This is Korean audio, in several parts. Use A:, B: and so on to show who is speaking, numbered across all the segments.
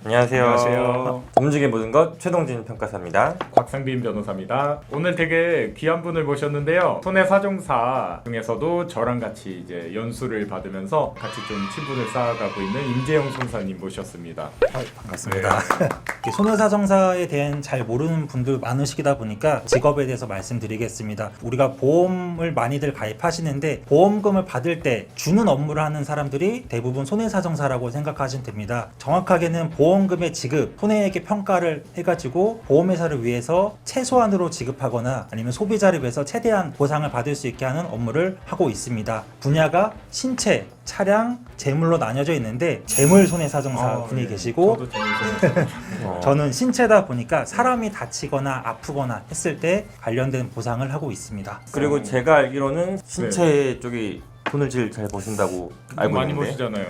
A: 안녕하세요.
B: 안녕하세요.
A: 움직의 모든 것 최동진 평가사입니다.
B: 곽상빈 변호사입니다. 오늘 되게 귀한 분을 모셨는데요. 손해사정사 중에서도 저랑 같이 이제 연수를 받으면서 같이 좀 친분을 쌓아가고 있는 임재영 손사님 모셨습니다.
C: 반갑습니다. 손해사정사에 대한 잘 모르는 분들 많으시다 보니까 직업에 대해서 말씀드리겠습니다. 우리가 보험을 많이들 가입하시는데 보험금을 받을 때 주는 업무를 하는 사람들이 대부분 손해사정사라고 생각하시면 됩니다. 정확하게는 보험금의 지급, 손해액의 평가를 해가지고 보험회사를 위해서 최소한으로 지급하거나 아니면 소비자를 위해서 최대한 보상을 받을 수 있게 하는 업무를 하고 있습니다. 분야가 신체, 차량, 재물로 나뉘어져 있는데 재물 손해사정사 분이 계시고
B: 저도 재밌어요.
C: 저는 신체다 보니까 사람이 다치거나 아프거나 했을 때 관련된 보상을 하고 있습니다.
A: 그리고 제가 알기로는 신체 쪽이 돈을 제일 잘 버신다고 알고
B: 많이
A: 있는데
B: 보시잖아요.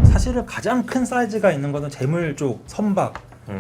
C: 사실은 가장 큰 사이즈가 있는 것은 재물 쪽 선박,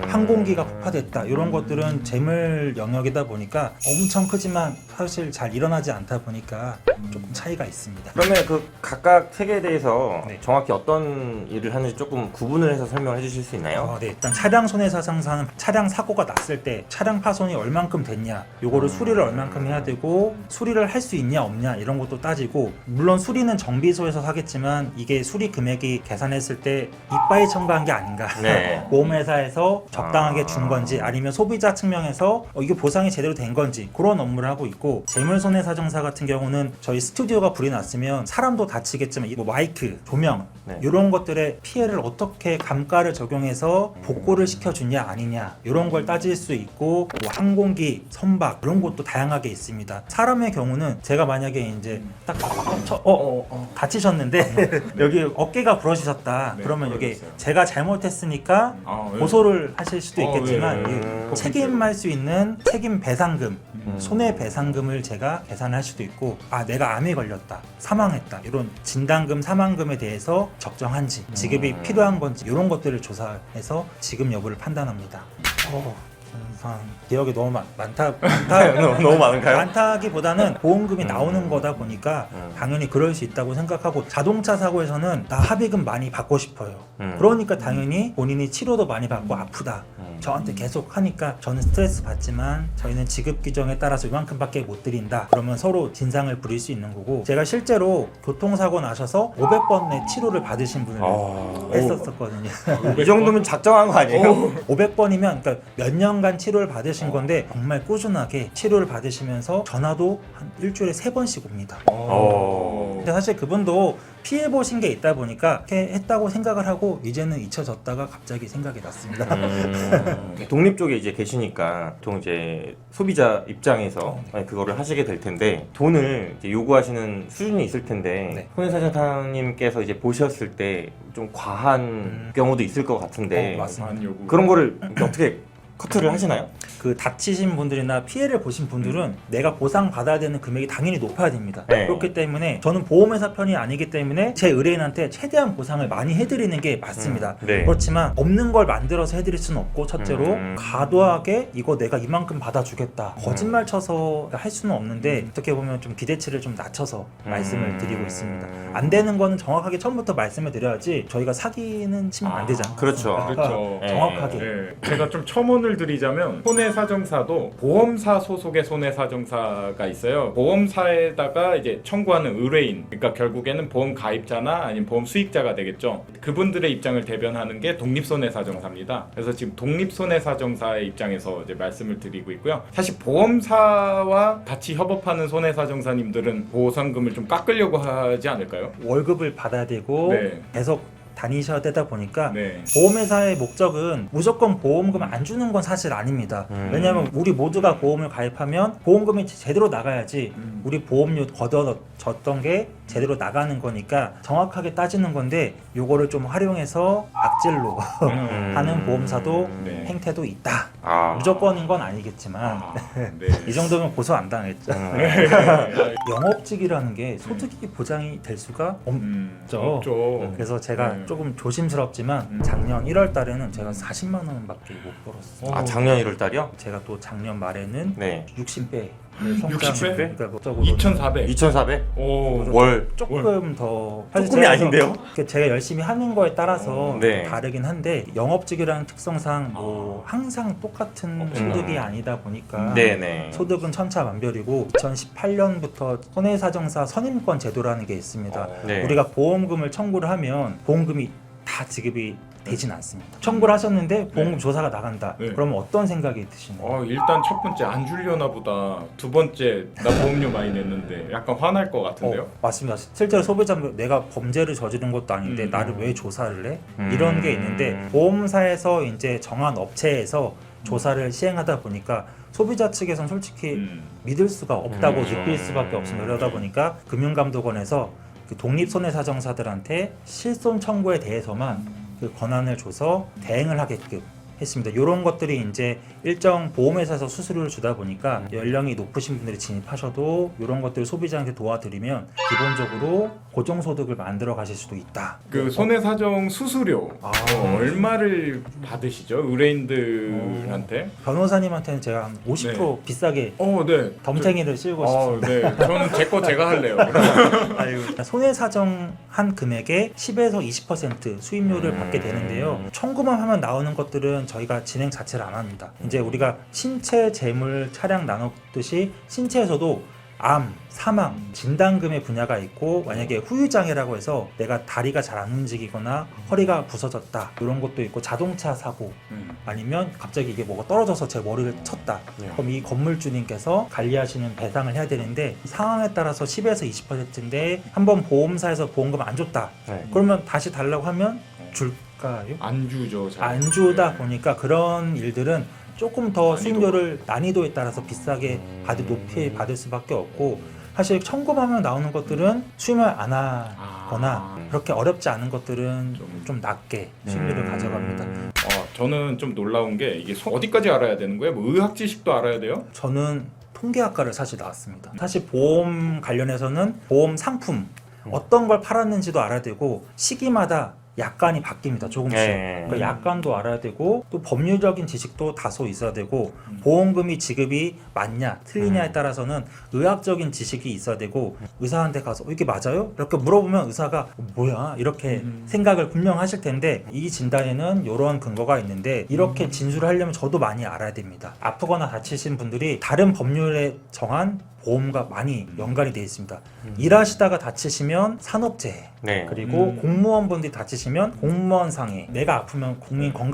C: 항공기가 폭파됐다 이런 것들은 재물 영역이다 보니까 엄청 크지만 사실 잘 일어나지 않다 보니까 조금 차이가 있습니다.
A: 그러면 그 각각 세계에 대해서
C: 네.
A: 정확히 어떤 일을 하는지 조금 구분을 해서 설명해 주실 수 있나요?
C: 네, 일단 차량 손해사상사는 차량 사고가 났을 때 차량 파손이 얼만큼 됐냐 요거를 수리를 얼만큼 해야 되고 수리를 할 수 있냐 없냐 이런 것도 따지고 물론 수리는 정비소에서 하겠지만 이게 수리 금액이 계산했을 때 이빠이 첨가한 게 아닌가
A: 네.
C: 보험회사에서 적당하게 준 건지 아니면 소비자 측면에서 이게 보상이 제대로 된 건지 그런 업무를 하고 있고 재물손해사정사 같은 경우는 저희 스튜디오가 불이 났으면 사람도 다치겠지만 뭐 마이크, 조명
A: 네.
C: 이런 것들의 피해를 어떻게 감가를 적용해서 복구를 시켜주냐 아니냐 이런 걸 따질 수 있고 뭐 항공기, 선박 이런 것도 다양하게 있습니다. 사람의 경우는 제가 만약에 이제 딱 다치셨는데 여기 어깨가 부러지셨다
B: 네,
C: 그러면 이게
B: 부러졌어요.
C: 제가 잘못했으니까
B: 네.
C: 고소를 하실 수도 있겠지만
B: 네.
C: 이 책임할 수 있는 책임 배상금, 손해 배상금을 제가 계산할 수도 있고 내가 암에 걸렸다, 사망했다 이런 진단금, 사망금에 대해서 적정한지 지급이 필요한 건지 이런 것들을 조사해서 지급 여부를 판단합니다. 기억이 너무 많다.
A: 너무 많은가요?
C: 많다기보다는 보험금이 나오는 거다 보니까 당연히 그럴 수 있다고 생각하고 자동차 사고에서는 나 합의금 많이 받고 싶어요. 그러니까 당연히 본인이 치료도 많이 받고 아프다. 저한테 계속 하니까 저는 스트레스 받지만 저희는 지급 규정에 따라서 이만큼밖에 못 드린다. 그러면 서로 진상을 부릴 수 있는 거고 제가 실제로 교통사고 나셔서 500번의 치료를 받으신 분을 했었거든요.
A: 이 정도면 작정한 거 아니에요?
C: 500번이면 그러니까 몇 년간 치료를 받으신 건데 정말 꾸준하게 치료를 받으시면서 전화도 한 일주일에 3번씩 옵니다. 근데 사실 그분도 피해 보신 게 있다 보니까 이렇게 했다고 생각을 하고 이제는 잊혀졌다가 갑자기 생각이 났습니다.
A: 독립 쪽에 이제 계시니까 보통 이제 소비자 입장에서 그거를 하시게 될 텐데 돈을 이제 요구하시는 수준이 있을 텐데
C: 네.
A: 손해사정사님께서 이제 보셨을 때 좀 과한 경우도 있을 것 같은데
C: 맞습니다.
B: 요구.
A: 그런 거를 어떻게 커트를 하시나요?
C: 그 다치신 분들이나 피해를 보신 분들은 내가 보상받아야 되는 금액이 당연히 높아야 됩니다.
A: 네.
C: 그렇기 때문에 저는 보험회사 편이 아니기 때문에 제 의뢰인한테 최대한 보상을 많이 해드리는 게 맞습니다.
A: 네.
C: 그렇지만 없는 걸 만들어서 해드릴 수는 없고 첫째로 과도하게 이거 내가 이만큼 받아주겠다 거짓말 쳐서 할 수는 없는데 어떻게 보면 좀 기대치를 좀 낮춰서 말씀을 드리고 있습니다. 안 되는 거는 정확하게 처음부터 말씀을 드려야지 저희가 사기는 치면 안 되잖아요.
A: 그렇죠.
B: 그렇죠.
C: 정확하게.
B: 네. 제가 좀 첨언을 드리자면 손해사정사도 보험사 소속의 손해사정사가 있어요. 보험사에다가 이제 청구하는 의뢰인, 그러니까 결국에는 보험 가입자나 아니면 보험 수익자가 되겠죠. 그분들의 입장을 대변하는 게 독립손해사정사입니다. 그래서 지금 독립손해사정사의 입장에서 이제 말씀을 드리고 있고요. 사실 보험사와 같이 협업하는 손해사정사님들은 보상금을 좀 깎으려고 하지 않을까요?
C: 월급을 받아야 되고
B: 네.
C: 계속 다니셔야 되다 보니까
B: 네.
C: 보험회사의 목적은 무조건 보험금 안 주는 건 사실 아닙니다. 왜냐하면 우리 모두가 보험을 가입하면 보험금이 제대로 나가야지 우리 보험료 걷어졌던 게 제대로 나가는 거니까 정확하게 따지는 건데 요거를 좀 활용해서 악질로 하는 보험사도
B: 네.
C: 행태도 있다.
A: 아.
C: 무조건인 건 아니겠지만
B: 네.
C: 이 정도면 고소 안 당했죠. 영업직이라는 게 소득이 보장이 될 수가 없죠.
B: 없죠.
C: 그래서 제가
B: 네.
C: 조금 조심스럽지만 작년 1월 달에는 제가 40만 원밖에 못 벌었어요.
A: 작년 1월 달이요?
C: 제가 또 작년 말에는
A: 네.
C: 60배 성장
B: 60배?
C: 그러니까 목적으로
B: 2,400.
A: 2,400?
B: 오.
A: 월.
C: 조금 더
A: 조금이 아닌데요?
C: 제가 열심히 하는 거에 따라서
A: 네.
C: 다르긴 한데 영업직이라는 특성상 뭐 항상 똑같은 소득이 아니다 보니까
A: 네네.
C: 소득은 천차만별이고 2018년부터 손해사정사 선임권 제도라는 게 있습니다.
A: 네.
C: 우리가 보험금을 청구를 하면 보험금이 다 지급이 되진 않습니다. 청구를 하셨는데 보험금 조사가 나간다.
B: 네.
C: 그러면 어떤 생각이 드시나요?
B: 일단 첫 번째 안 줄려나 보다. 두 번째 나 보험료 많이 냈는데 약간 화날 것 같은데요.
C: 맞습니다. 실제로 소비자분 내가 범죄를 저지른 것도 아닌데 나를 왜 조사를 해? 이런 게 있는데 보험사에서 이제 정한 업체에서 조사를 시행하다 보니까 소비자 측에선 솔직히 믿을 수가 없다고 느낄 수밖에 없습니다. 그러다 보니까 금융감독원에서 그 독립손해사정사들한테 실손 청구에 대해서만 그 권한을 줘서 대행을 하게끔 했습니다. 이런 것들이 이제 일정 보험회사에서 수수료를 주다 보니까 연령이 높으신 분들이 진입하셔도 이런 것들을 소비자한테 도와드리면 기본적으로 고정소득을 만들어 가실 수도 있다.
B: 그 손해사정 수수료 얼마를 받으시죠? 의뢰인들한테?
C: 변호사님한테는 제가 한 50% 비싸게
B: 네.
C: 덤탱이를 씌우고 싶습니다.
B: 네. 저는 제 거 제가 할래요.
C: 손해사정한 금액의 10에서 20% 수임료를 받게 되는데요. 청구만 하면 나오는 것들은 저희가 진행 자체를 안 합니다. 이제 우리가 신체, 재물, 차량 나눴듯이 신체에서도 암, 사망, 진단금의 분야가 있고 만약에 후유장애라고 해서 내가 다리가 잘 안 움직이거나 허리가 부서졌다 이런 것도 있고 자동차 사고 아니면 갑자기 이게 뭐가 떨어져서 제 머리를 쳤다 그럼 이 건물주님께서 관리하시는 배상을 해야 되는데 상황에 따라서 10에서 20%인데 한번 보험사에서 보험금 안 줬다 그러면 다시 달라고 하면 줄까요?
B: 안 주죠. 잘.
C: 안 주다 보니까 그런 일들은 조금 더 수임료를 난이도에 따라서 비싸게 높이 받을 수밖에 없고 사실 청구하면 나오는 것들은 수임을 안 하거나 그렇게 어렵지 않은 것들은 좀 낮게 수임료를 가져갑니다.
B: 저는 좀 놀라운 게 이게 어디까지 알아야 되는 거예요? 뭐 의학 지식도 알아야 돼요?
C: 저는 통계학과를 사실 나왔습니다. 사실 보험 관련해서는 보험 상품 어떤 걸 팔았는지도 알아야 되고 시기마다 약관이 바뀝니다. 조금씩. 그러니까 약관도 알아야 되고 또 법률적인 지식도 다소 있어야 되고 보험금이 지급이 맞냐 틀리냐에 따라서는 의학적인 지식이 있어야 되고 의사한테 가서 이게 맞아요? 이렇게 물어보면 의사가 뭐야 이렇게 생각을 분명 하실 텐데 이 진단에는 이런 근거가 있는데 이렇게 진술을 하려면 저도 많이 알아야 됩니다. 아프거나 다치신 분들이 다른 법률에 정한 보험과 많이 연관이 되어 있습니다. 일하시다가 다치시면 산업재해 그리고 공무원분들이 다치시면 공무원상해 내가 아프면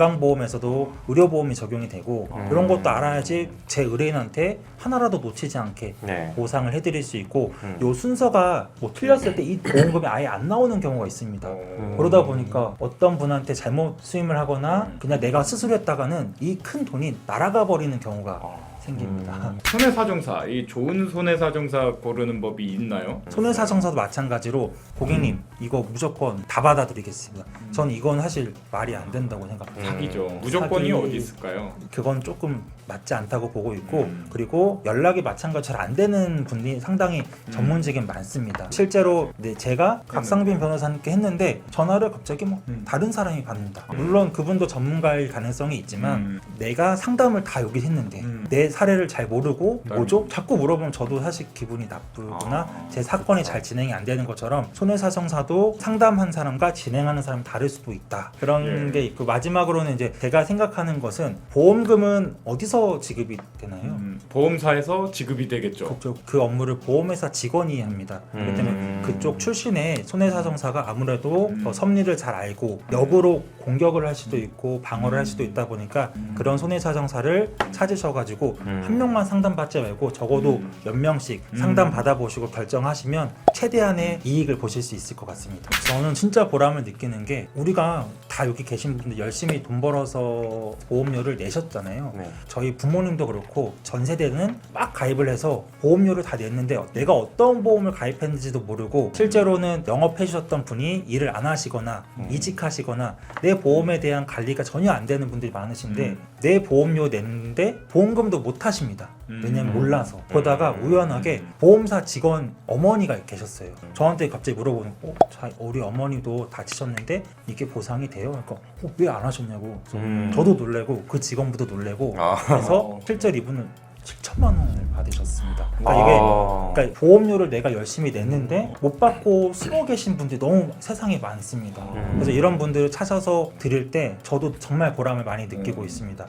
C: 국민건강보험에서도 의료보험이 적용이 되고 이런 것도 알아야지 제 의뢰인한테 하나라도 놓치지 않게 보상을 해드릴 수 있고 요 순서가 뭐 틀렸을 때 이 보험금이 아예 안 나오는 경우가 있습니다. 그러다 보니까 어떤 분한테 잘못 수임을 하거나 그냥 내가 스스로 했다가는 이 큰 돈이 날아가 버리는 경우가 생깁니다.
B: 손해사정사, 이 좋은 손해사정사 고르는 법이 있나요?
C: 손해사정사도 마찬가지로 고객님 이거 무조건 다 받아드리겠습니다. 전 이건 사실 말이 안 된다고 생각합니다.
B: 사기죠. 무조건이
C: 사기.
B: 어디 있을까요?
C: 그건 조금 맞지 않다고 보고 있고 그리고 연락이 마찬가지로 잘 안 되는 분이 상당히 전문직인 많습니다. 실제로 제가 각상빈 변호사님께 했는데 전화를 갑자기 뭐 다른 사람이 받는다. 물론 그분도 전문가일 가능성이 있지만 내가 상담을 다 여기 했는데 내 사례를 잘 모르고 뭐죠? 자꾸 물어보면 저도 사실 기분이 나쁘구나. 제 사건이 잘 진행이 안 되는 것처럼 손해사정사도 상담한 사람과 진행하는 사람이 다를 수도 있다. 그런 게 있고 마지막으로는 이제 제가 생각하는 것은 보험금은 어디서 지급이 되나요?
B: 보험사에서 지급이 되겠죠.
C: 그 업무를 보험회사 직원이 합니다. 그렇기 때문에 그쪽 출신의 손해사정사가 아무래도 더 섭리를 잘 알고 역으로 공격을 할 수도 있고 방어를 할 수도 있다 보니까 그런 손해사정사를 찾으셔가지고 한 명만 상담받지 말고 적어도 몇 명씩 상담 받아보시고 결정하시면 최대한의 이익을 보실 수 있을 것 같습니다. 저는 진짜 보람을 느끼는 게 우리가 다 여기 계신 분들 열심히 돈 벌어서 보험료를 내셨잖아요. 저희 부모님도 그렇고 전 세대는 막 가입을 해서 보험료를 다 냈는데 내가 어떤 보험을 가입했는지도 모르고 실제로는 영업해 주셨던 분이 일을 안 하시거나 이직하시거나 내 보험에 대한 관리가 전혀 안 되는 분들이 많으신데 내 보험료 냈는데 보험금도 못 하십니다. 왜냐면 몰라서. 그러다가 우연하게 보험사 직원 어머니가 계셨어요. 저한테 갑자기 물어보는 우리 어머니도 다치셨는데 이게 보상이 돼요? 그러니까 왜 안 하셨냐고. 저도 놀래고 그 직원분도 놀래고 그래서 실제로 이분은 7천만 원을 받으셨습니다. 그러니까 이게 그러니까 보험료를 내가 열심히 냈는데 못 받고 쓰고 계신 분들이 너무 세상에 많습니다. 그래서 이런 분들을 찾아서 드릴 때 저도 정말 보람을 많이 느끼고 있습니다.